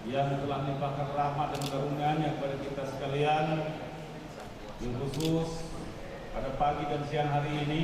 yang telah melimpahkan rahmat dan karunia-Nya kepada kita sekalian. Bil khusus pada pagi dan siang hari ini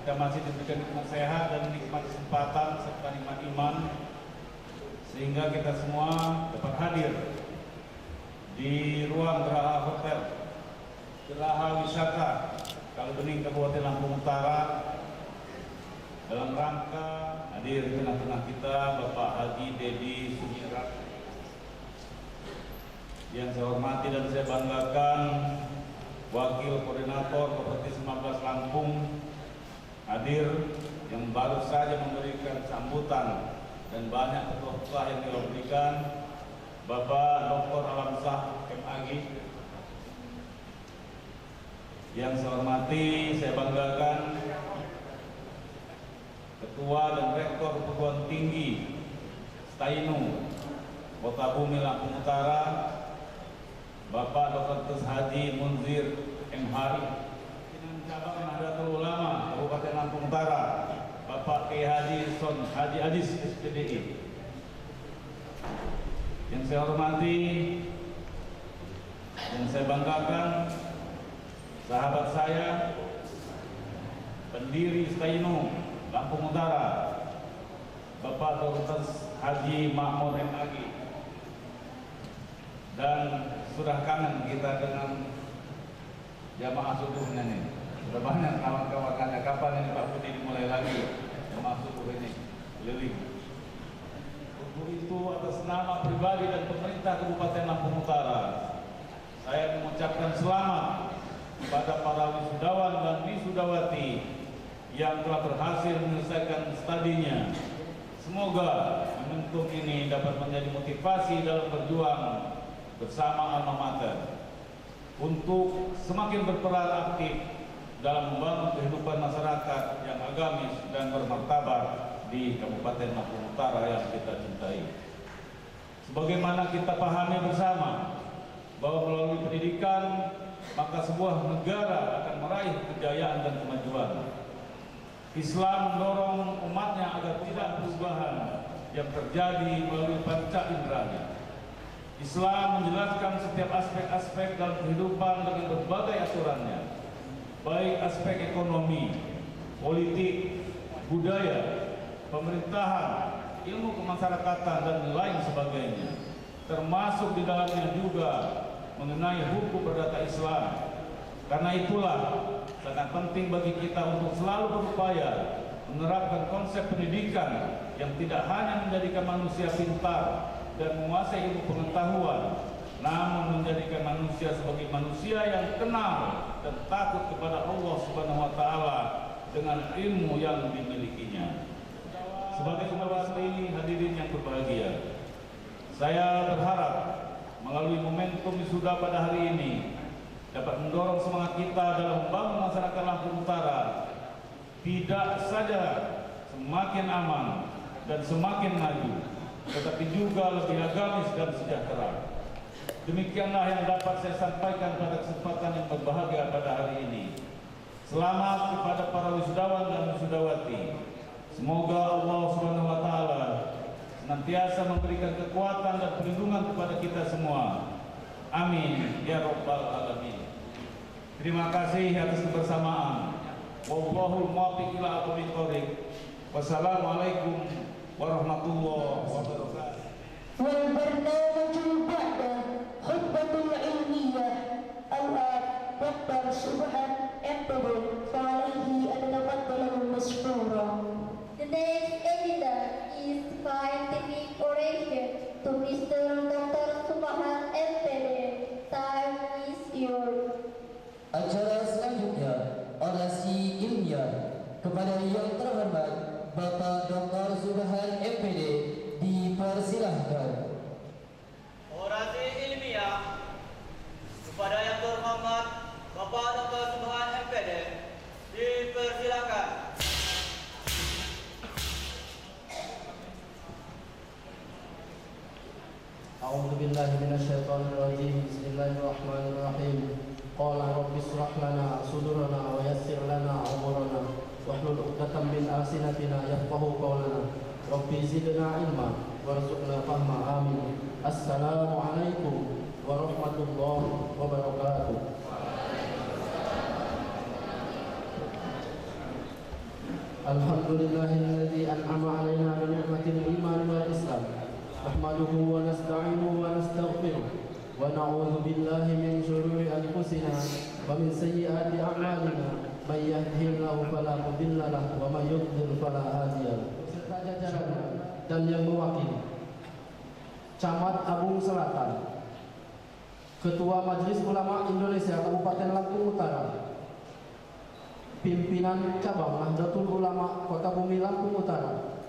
kita masih diberikan nikmat sehat dan nikmat kesempatan serta nikmat iman, sehingga kita semua dapat hadir di ruang Geraha Hotel, Geraha Wisata Kalibening Kabupaten Lampung Utara, dalam rangka hadir di tengah-tengah kita Bapak Haji Dedi Sumirat. Yang saya hormati dan saya banggakan Wakil Koordinator Koperti 19 Lampung hadir, yang baru saja memberikan sambutan dan banyak ketua yang diberikan, Bapak Dr. Alamsyah MAG. Yang saya hormati, saya banggakan Ketua dan Rektor Perguruan Tinggi Stainu Kota Bumi Lampung Utara, Bapak Dr. Haji Munzir MHI. Cabang Nahdlatul Ulama Kabupaten Lampung Utara, Bapak Kiai Haji Son Haji Adis SPDI. Yang saya hormati dan saya banggakan sahabat saya, pendiri Stainu Lampung Utara, Bapak Dr. Haji Mahmud MAG. Dan sudah kangen kita dengan jamaah subuhnya nih. Sudah banyak kawan-kawan tanya kapan ini Pak Budi dimulai lagi jamaah subuh ini keliling. Untuk itu atas nama pribadi dan pemerintah Kabupaten Lampung Utara, saya mengucapkan selamat kepada para wisudawan dan wisudawati yang telah berhasil menyelesaikan studinya. Semoga momentum ini dapat menjadi motivasi dalam berjuang bersama alma mater untuk semakin berperan aktif dalam membangun kehidupan masyarakat yang agamis dan bermartabat di Kabupaten Lampung Utara yang kita cintai. Sebagaimana kita pahami bersama bahwa melalui pendidikan maka sebuah negara akan meraih kejayaan dan kemajuan. Islam mendorong umatnya agar tidak perubahan yang terjadi melalui panca inderanya. Islam menjelaskan setiap aspek-aspek dalam kehidupan dengan berbagai aturannya, baik aspek ekonomi, politik, budaya, pemerintahan, ilmu kemasyarakatan, dan lain sebagainya. Termasuk di dalamnya juga mengenai hukum perdata Islam. Karena itulah sangat penting bagi kita untuk selalu berupaya menerapkan konsep pendidikan yang tidak hanya menjadikan manusia pintar dan menguasai ilmu pengetahuan, namun menjadikan manusia sebagai manusia yang kenal dan takut kepada Allah Subhanahu wa Ta'ala dengan ilmu yang dimilikinya. Sebagai mewakili hadirin yang berbahagia, saya berharap melalui momentum wisuda pada hari ini dapat mendorong semangat kita dalam membangun masyarakat Lampung Utara tidak saja semakin aman dan semakin maju, tetapi juga lebih agamis dan sejahtera. Demikianlah yang dapat saya sampaikan pada kesempatan yang berbahagia pada hari ini. Selamat kepada para wisudawan dan wisudawati. Semoga Allah Subhanahu wa Ta'ala senantiasa memberikan kekuatan dan perlindungan kepada kita semua. Amin ya rabbal alamin. Terima kasih atas kebersamaan. Wallahul muwaffiq ila aqwamit thoriq. Wassalamualaikum warahmatullahi wabarakatuh. والبرنامج بعد خطبة العلمية الآن دكتور سبحان MPD فعليه أن نتقبله مشكورا. The next agenda is scientific oration to Mr. Dr. Subhan MPD. Time is yours. Acara selanjutnya orasi ilmiah kepada yang terhormat Bapak Dr. Subhan MPD dipersilahkan. Orasi ilmiah kepada yang terhormat Bapak Dr. Subhan MPD dipersilahkan. A'udzu billahi minasyaitonir rajim. Bismillahirrahmanirrahim. Qala rabbi ishrah lana sudurana wa yassir lana umurana wahlul 'uqdatam min alsinatina yafqahu qawlana. Rabbi zidna ilma warzuqna fahma amin. Assalamualaikum warahmatullahi wabarakatuh. Alhamdulillahilladzi an'ama 'alaina bi ni'matil iman wal islam. Nahmaduhu wa nasta'inuhu wa nastaghfiruh wa na'udzu billahi min shururi anfusina wa min sayyiati a'malina. May yahdihillahu fala mudilla lahu wa may yudlil fala hadiya lahu. Beserta jajarannya dan yang mewakili Camat Agung Selatan, Ketua Majelis Ulama Indonesia Kabupaten Lampung Utara, Pimpinan Cabang Nahdlatul Ulama Kota Bumi Lampung Utara,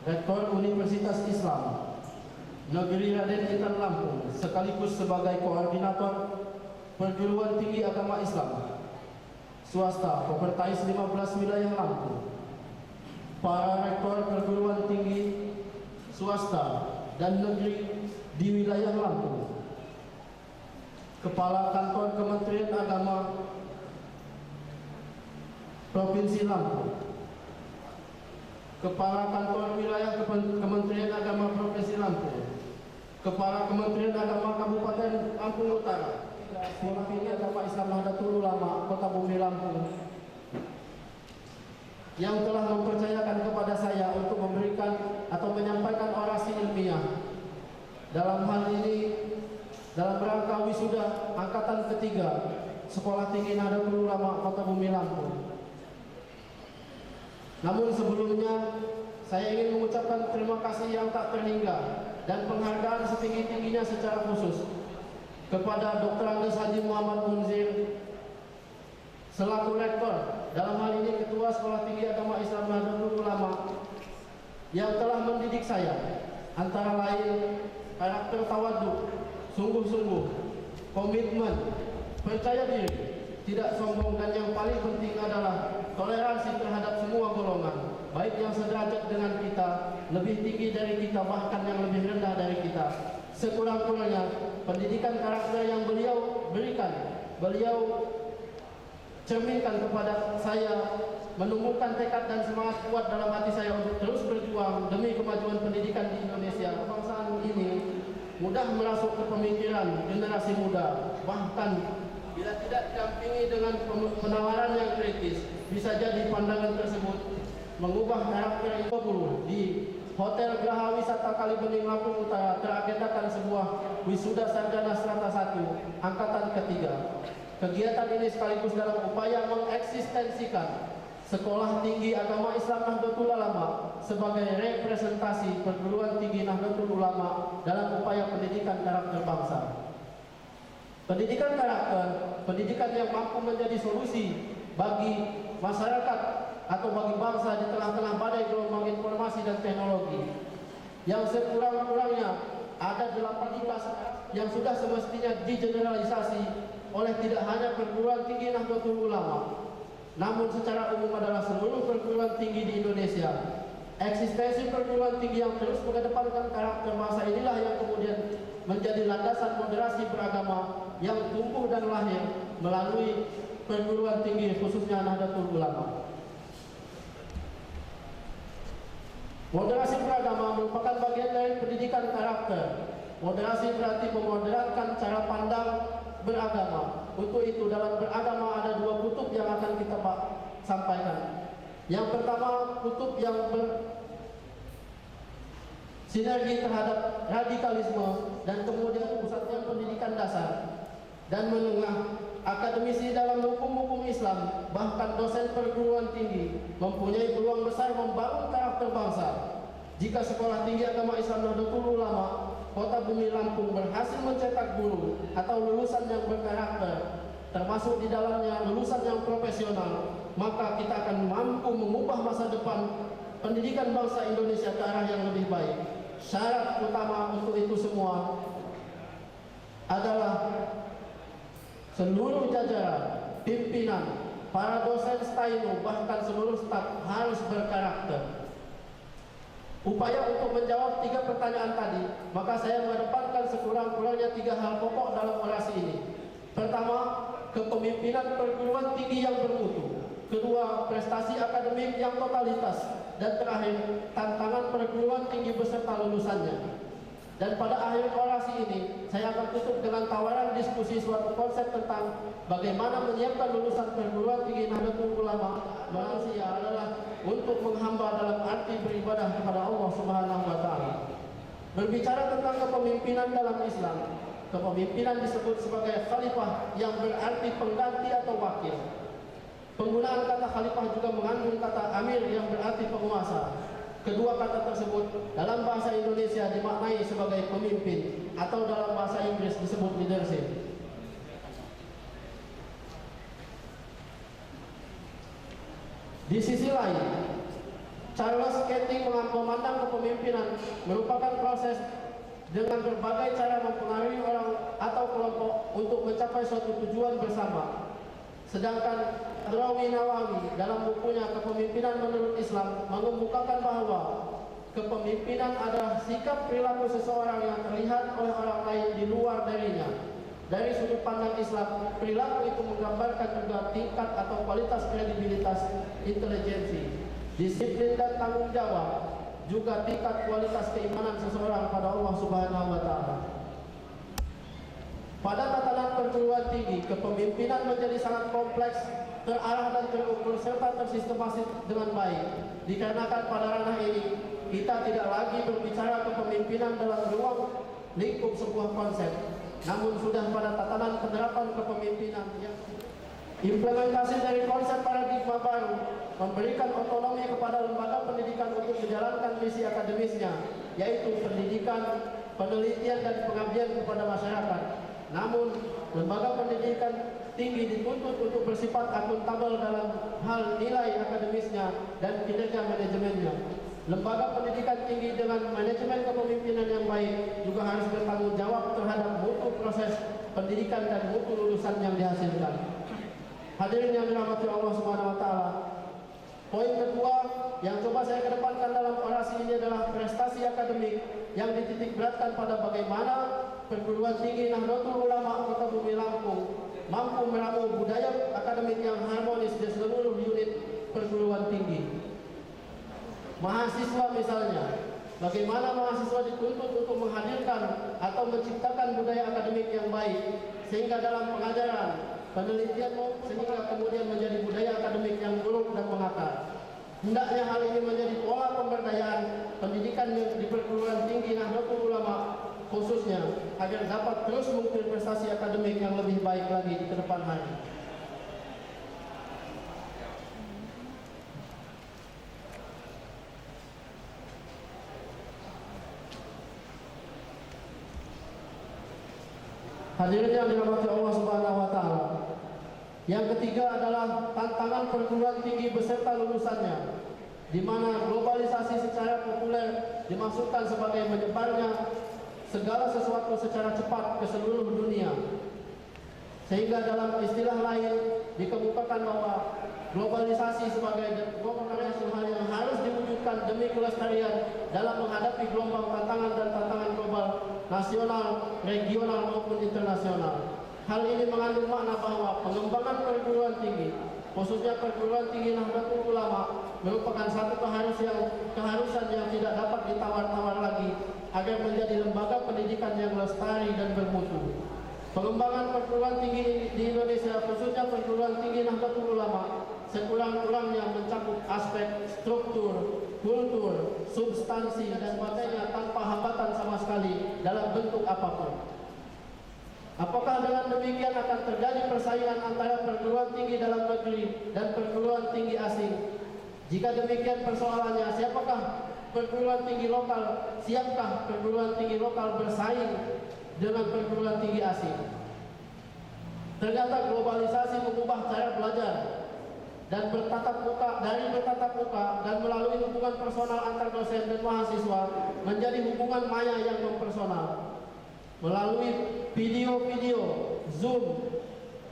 Rektor Universitas Islam Negeri Raden Intan Lampung sekaligus sebagai Koordinator Perguruan Tinggi Agama Islam Swasta Kopertais 15 Wilayah Lampung, para Rektor Perguruan Tinggi Swasta dan Negeri di wilayah Lampung, Kepala Kantor Kementerian Agama Provinsi Lampung, Kepala Kantor Wilayah Kementerian Agama Provinsi Lampung, Kepala Kementerian Agama Kabupaten Lampung Utara, Pimpinan Agama Islam Nahdlatul Ulama Kota Bumi Lampung yang telah mempercayakan kepada saya untuk memberikan atau menyampaikan orasi ilmiah dalam hal ini dalam rangka wisuda angkatan ketiga Sekolah Tinggi Nahdlatul Ulama Kota Bumi Lampung. Namun sebelumnya saya ingin mengucapkan terima kasih yang tak terhingga dan penghargaan setinggi-tingginya secara khusus kepada Dr. Andes Haji Muhammad Munzir selaku Rektor, dalam hal ini Ketua Sekolah Tinggi Agama Islam Nahdlatul Ulama, yang telah mendidik saya antara lain karakter tawadhu, sungguh-sungguh, komitmen, percaya diri, tidak sombong, dan yang paling penting adalah toleransi terhadap semua golongan, baik yang sederajat dengan kita, lebih tinggi dari kita, bahkan yang lebih rendah dari kita. Sekurang-kurangnya pendidikan karakter yang beliau berikan, beliau cerminkan kepada saya, menumbuhkan tekad dan semangat kuat dalam hati saya untuk terus berjuang demi kemajuan pendidikan di Indonesia. Kebangsaan ini mudah merasuk ke pemikiran generasi muda, bahkan bila tidak didampingi dengan penawaran yang kritis, bisa jadi pandangan tersebut mengubah karakter itu. Di Hotel Geraha Wisata Kalibening Lampung Utara teragendakan sebuah wisuda sarjana strata 1 angkatan ketiga. Kegiatan ini sekaligus dalam upaya mengeksistensikan Sekolah Tinggi Agama Islam Nahdlatul Ulama sebagai representasi perguruan tinggi Nahdlatul Ulama dalam upaya pendidikan karakter bangsa. Pendidikan karakter, pendidikan yang mampu menjadi solusi bagi masyarakat atau bagi bangsa di tengah-tengah badai gelombang informasi dan teknologi. Yang sekurang-kurangnya ada 18 yang sudah semestinya digeneralisasi oleh tidak hanya perguruan tinggi Nahdlatul Ulama, namun secara umum adalah seluruh perguruan tinggi di Indonesia. Eksistensi perguruan tinggi yang terus mengedepankan karakter bangsa inilah yang kemudian menjadi landasan moderasi beragama yang tumbuh dan lahir melalui perguruan tinggi khususnya Nahdlatul Ulama. Moderasi beragama merupakan bagian dari pendidikan karakter. Moderasi berarti memoderatkan cara pandang beragama. Untuk itu dalam beragama ada 2 kutub yang akan kita sampaikan. Yang pertama, kutub yang bersinergi terhadap radikalisme, dan kemudian pusatnya pendidikan dasar dan menengah. Akademisi dalam hukum-hukum Islam, bahkan dosen perguruan tinggi mempunyai peluang besar membangun karakter bangsa. Jika Sekolah Tinggi Agama Islam Nahdlatul Ulama Kota Bumi Lampung berhasil mencetak guru atau lulusan yang berkarakter, termasuk di dalamnya lulusan yang profesional, maka kita akan mampu mengubah masa depan pendidikan bangsa Indonesia ke arah yang lebih baik. Syarat utama untuk itu semua adalah seluruh jajaran, pimpinan, para dosen staino, bahkan seluruh staf harus berkarakter. Upaya untuk menjawab 3 pertanyaan tadi, maka saya mengedepankan sekurang-kurangnya 3 hal pokok dalam orasi ini. Pertama, kepemimpinan perguruan tinggi yang bermutu. Kedua, prestasi akademik yang totalitas. dan terakhir, tantangan perguruan tinggi beserta lulusannya. Dan pada akhir orasi ini, saya akan tutup dengan tawaran diskusi suatu konsep tentang bagaimana menyiapkan lulusan perguruan tinggi Nahdlatul Ulama manusia adalah untuk menghamba dalam arti beribadah kepada Allah Subhanahu wa Ta'ala. Berbicara tentang kepemimpinan dalam Islam, kepemimpinan disebut sebagai khalifah yang berarti pengganti atau wakil. Penggunaan kata khalifah juga mengandung kata amir yang berarti penguasa. Kedua kata tersebut dalam bahasa Indonesia dimaknai sebagai pemimpin atau dalam bahasa Inggris disebut leadership. Di sisi lain, Charles Keating memandang kepemimpinan merupakan proses dengan berbagai cara mempengaruhi orang atau kelompok untuk mencapai suatu tujuan bersama. Sedangkan Rawi Nawawi dalam bukunya Kepemimpinan Menurut Islam mengemukakan bahwa kepemimpinan adalah sikap perilaku seseorang yang terlihat oleh orang lain di luar darinya. Dari sudut pandang Islam, perilaku itu menggambarkan juga tingkat atau kualitas kredibilitas, intelijensi, disiplin dan tanggung jawab, juga tingkat kualitas keimanan seseorang pada Allah Subhanahu wa Ta'ala. Pada tatanan perguruan tinggi, kepemimpinan menjadi sangat kompleks, terarah dan terukur serta tersistematis dengan baik. Dikarenakan pada ranah ini, kita tidak lagi berbicara kepemimpinan dalam ruang lingkup sebuah konsep, namun sudah pada tatanan penerapan kepemimpinan yang implementasi dari konsep paradigma baru memberikan otonomi kepada lembaga pendidikan untuk menjalankan misi akademisnya, yaitu pendidikan, penelitian dan pengabdian kepada masyarakat. Namun, lembaga pendidikan tinggi dituntut untuk bersifat akuntabel dalam hal nilai akademisnya dan kinerja manajemennya. Lembaga pendidikan tinggi dengan manajemen kepemimpinan yang baik juga harus bertanggung jawab terhadap mutu proses pendidikan dan mutu lulusan yang dihasilkan. Hadirin yang dirahmati Allah Subhanahu wa Ta'ala, poin kedua yang coba saya kedepankan dalam orasi ini adalah prestasi akademik yang dititik beratkan pada bagaimana perguruan tinggi Nahdlatul Ulama Kota Bumi Lampung mampu meramu budaya akademik yang harmonis di seluruh unit perguruan tinggi. Mahasiswa misalnya, bagaimana mahasiswa dituntut untuk menghadirkan atau menciptakan budaya akademik yang baik sehingga dalam pengajaran, penelitian sehingga kemudian menjadi budaya akademik yang buruk dan mengakar. Hendaknya hal ini menjadi pola pemberdayaan pendidikan di perguruan tinggi Nahdlatul Ulama khususnya agar dapat terus mengukir prestasi akademik yang lebih baik lagi di depan hari. Hadirin yang dirahmati Allah Subhanahu wa Ta'ala. Yang ketiga adalah tantangan perguruan tinggi beserta lulusannya, di mana globalisasi secara populer dimaksudkan sebagai menyebarnya segala sesuatu secara cepat ke seluruh dunia. Sehingga dalam istilah lain dikemukakan bahwa globalisasi sebagai globalisasi hal yang harus diwujudkan demi kelestarian dalam menghadapi gelombang tantangan dan tantangan global nasional, regional maupun internasional. Hal ini mengandung makna bahwa pengembangan perguruan tinggi, khususnya perguruan tinggi Nahdlatul Ulama, merupakan satu keharusan yang tidak dapat ditawar-tawar lagi agar menjadi lembaga pendidikan yang lestari dan bermutu. Pengembangan perguruan tinggi di Indonesia, khususnya perguruan tinggi Nahdlatul Ulama, sekurang-kurangnya mencakup aspek struktur, kultur, substansi, dan sebagainya tanpa hambatan sama sekali dalam bentuk apapun. Apakah dengan demikian akan terjadi persaingan antara perguruan tinggi dalam negeri dan perguruan tinggi asing? Jika demikian persoalannya, siapakah perguruan tinggi lokal? Siapkah perguruan tinggi lokal bersaing dengan perguruan tinggi asing? Ternyata globalisasi mengubah cara belajar dan bertatap muka dan melalui hubungan personal antar dosen dan mahasiswa menjadi hubungan maya yang mempersonal. Melalui video-video, Zoom,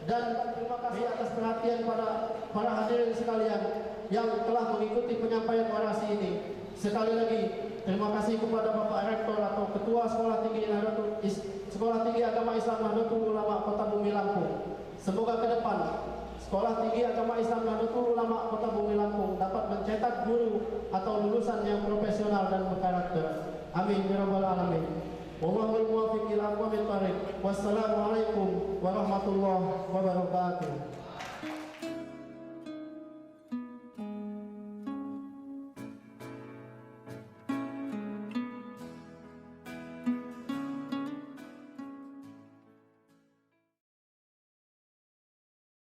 dan terima kasih atas perhatian pada para hadirin sekalian yang telah mengikuti penyampaian orasi ini. Sekali lagi, terima kasih kepada Bapak Rektor atau Ketua Sekolah Tinggi Agama Islam Nahdlatul Ulama Kota Bumi Lampung. Semoga ke depan Sekolah Tinggi Agama Islam Nahdlatul Ulama Kota Bumi Lampung dapat mencetak guru atau lulusan yang profesional dan berkarakter. Amin ya rabbal alamin. Wallahul muwaffiq ila aqwamit thoriq. Wassalamualaikum warahmatullahi wabarakatuh.